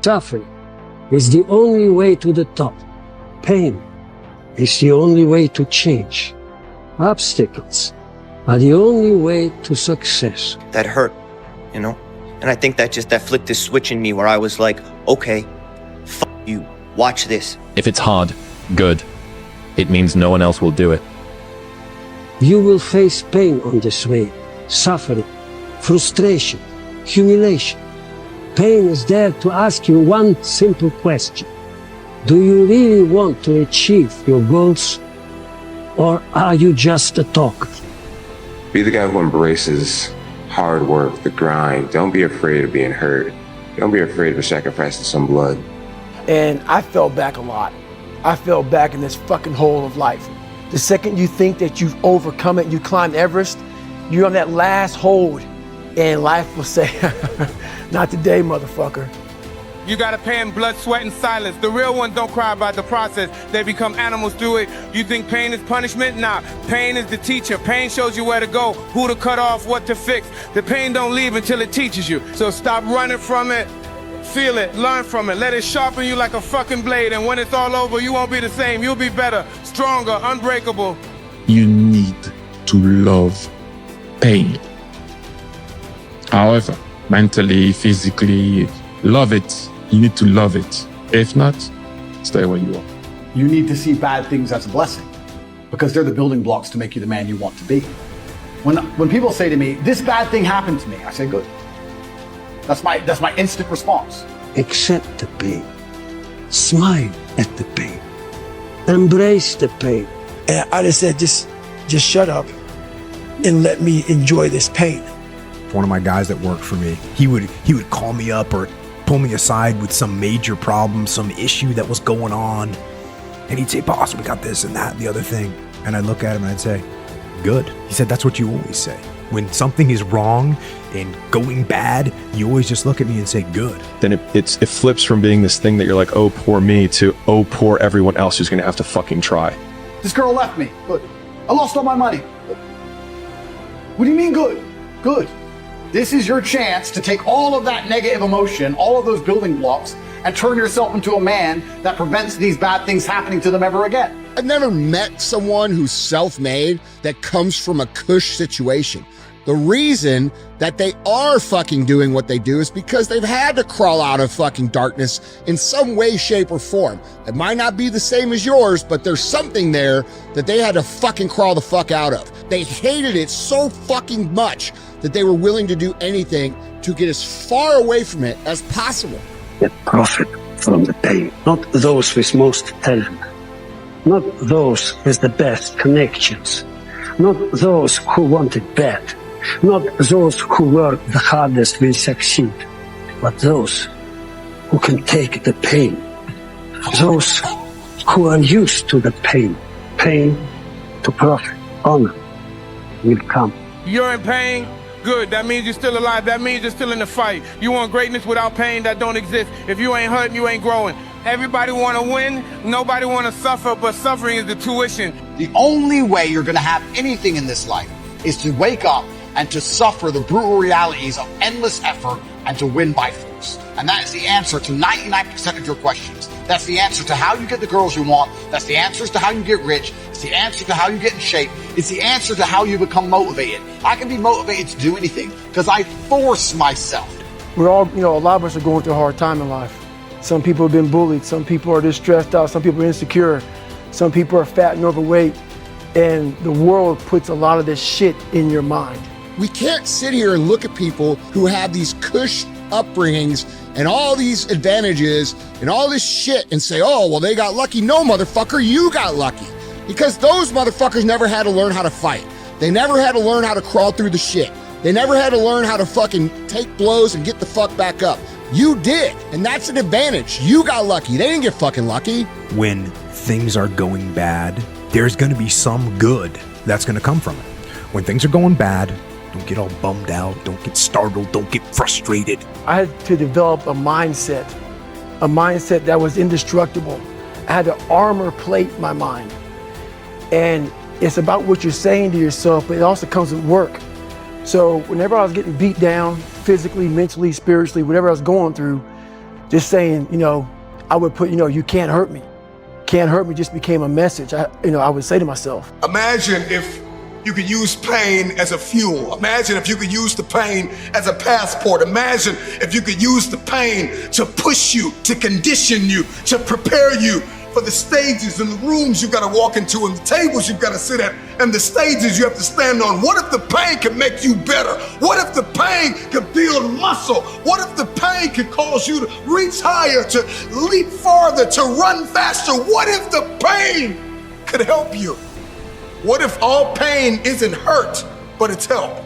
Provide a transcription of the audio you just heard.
Suffering is the only way to the top. Pain is the only way to change. Obstacles are the only way to success. That hurt, you know? And I think that flicked this switch in me where I was like, okay, fuck you, watch this. If it's hard, good. It means no one else will do it. You will face pain on this way, suffering, frustration, humiliation. Pain is there to ask you one simple question. Do you really want to achieve your goals, or are you just a talker? Be the guy who embraces hard work, the grind. Don't be afraid of being hurt. Don't be afraid of sacrificing some blood. And I fell back a lot. I fell back in this fucking hole of life. The second you think that you've overcome it, you climbed Everest, you're on that last hold, and life will say, not today, motherfucker. You gotta pay in blood, sweat, and silence. The real ones don't cry about the process. They become animals through it. You think pain is punishment? Nah, pain is the teacher. Pain shows you where to go, who to cut off, what to fix. The pain don't leave until it teaches you. So stop running from it. Feel it, learn from it. Let it sharpen you like a fucking blade. And when it's all over, you won't be the same. You'll be better, stronger, unbreakable. You need to love pain. However, mentally, physically, love it. You need to love it. If not, stay where you are. You need to see bad things as a blessing because they're the building blocks to make you the man you want to be. When people say to me, this bad thing happened to me, I say, good. That's my instant response. Accept the pain. Smile at the pain. Embrace the pain. And I just said, just shut up and let me enjoy this pain. One of my guys that worked for me, he would call me up or pull me aside with some major problem, some issue that was going on. And he'd say, boss, we got this and that, and the other thing. And I'd look at him and I'd say, good. He said, that's what you always say. When something is wrong and going bad, you always just look at me and say, good. Then it flips from being this thing that you're like, oh, poor me, to, oh, poor everyone else who's gonna have to fucking try. This girl left me. Good. I lost all my money. Good. What do you mean good? Good. This is your chance to take all of that negative emotion, all of those building blocks, and turn yourself into a man that prevents these bad things happening to them ever again. I've never met someone who's self-made that comes from a cush situation. The reason that they are fucking doing what they do is because they've had to crawl out of fucking darkness in some way, shape, or form. It might not be the same as yours, but there's something there that they had to fucking crawl the fuck out of. They hated it so fucking much that they were willing to do anything to get as far away from it as possible. They profit from the pain, not those with most talent, not those with the best connections, not those who want it bad. Not those who work the hardest will succeed, but those who can take the pain. Those who are used to the pain. Pain to profit, honor will come. You're in pain? Good, that means you're still alive. That means you're still in the fight. You want greatness without pain? That don't exist. If you ain't hurting, you ain't growing. Everybody want to win, nobody want to suffer, but suffering is the tuition. The only way you're going to have anything in this life is to wake up and to suffer the brutal realities of endless effort and to win by force. And that is the answer to 99% of your questions. That's the answer to how you get the girls you want. That's the answers to how you get rich. It's the answer to how you get in shape. It's the answer to how you become motivated. I can be motivated to do anything because I force myself. We're all, a lot of us are going through a hard time in life. Some people have been bullied. Some people are just stressed out. Some people are insecure. Some people are fat and overweight. And the world puts a lot of this shit in your mind. We can't sit here and look at people who have these cush upbringings and all these advantages and all this shit and say, oh, well, they got lucky. No, motherfucker, you got lucky. Because those motherfuckers never had to learn how to fight. They never had to learn how to crawl through the shit. They never had to learn how to fucking take blows and get the fuck back up. You did, and that's an advantage. You got lucky. They didn't get fucking lucky. When things are going bad, there's going to be some good that's going to come from it. When things are going bad, don't get all bummed out, don't get startled, don't get frustrated. I had to develop a mindset that was indestructible. I had to armor plate my mind. And it's about what you're saying to yourself, but it also comes with work. So whenever I was getting beat down, physically, mentally, spiritually, whatever I was going through, Just saying, you know, I would put, you know, you can't hurt me. Can't hurt me just became a message. I would say to myself. Imagine if you could use pain as a fuel. Imagine if you could use the pain as a passport. Imagine if you could use the pain to push you, to condition you, to prepare you for the stages and the rooms you gotta walk into and the tables you gotta sit at and the stages you have to stand on. What if the pain could make you better? What if the pain could build muscle? What if the pain could cause you to reach higher, to leap farther, to run faster? What if the pain could help you? What if all pain isn't hurt, but it's help?